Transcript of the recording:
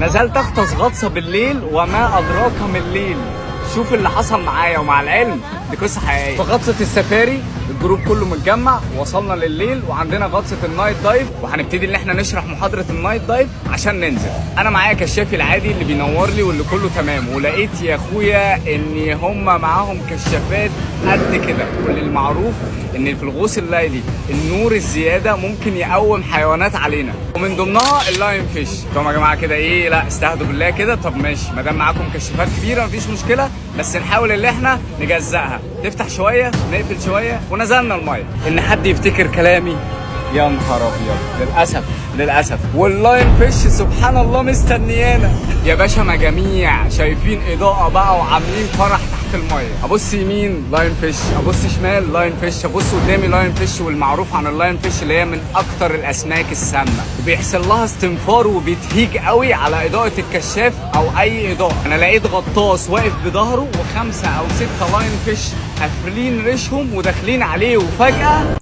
نزلت اغطس غطسه بالليل وما ادراك من الليل. شوف اللي حصل معايا، ومع العلم دي قصه حقيقيه. في غطسه السفاري الجروب كله متجمع، وصلنا لليل وعندنا غطسه النايت دايف، وهنبتدي ان احنا نشرح محاضره النايت دايف عشان ننزل. انا معايا كشافي العادي اللي بينور لي واللي كله تمام، ولقيت يا اخويا ان هم معاهم كشافات قد كده. والمعروف ان في الغوص الليلي النور الزياده ممكن يقوم حيوانات علينا، ومن ضمنها اللاين فيش. طب يا جماعه كده ايه، لا استهدوا بالله كده. طب ماشي، ما دام معاكم كشافات كبيره مفيش مشكله، بس نحاول ان احنا نجزأها، نفتح شويه نقفل شويه، ونزلنا الميه. ان حد يفتكر كلامي، يا نهار ابيض، للاسف واللاين فيش سبحان الله مستنيانا يا باشا. مجاميع شايفين اضاءه بقى وعاملين فرح تحت الميه. ابص يمين لاين فيش، ابص شمال لاين فيش، ابص قدامي لاين فيش. والمعروف عن اللاين فيش اللي هي من اكتر الاسماك السامه، وبيحصل لها استنفار وبتهيج قوي على اضاءه الكشاف او اي اضاءه. انا لقيت غطاس واقف بظهره و5 أو 6 لاين فيش قافلين ريشهم وداخلين عليه، وفجاه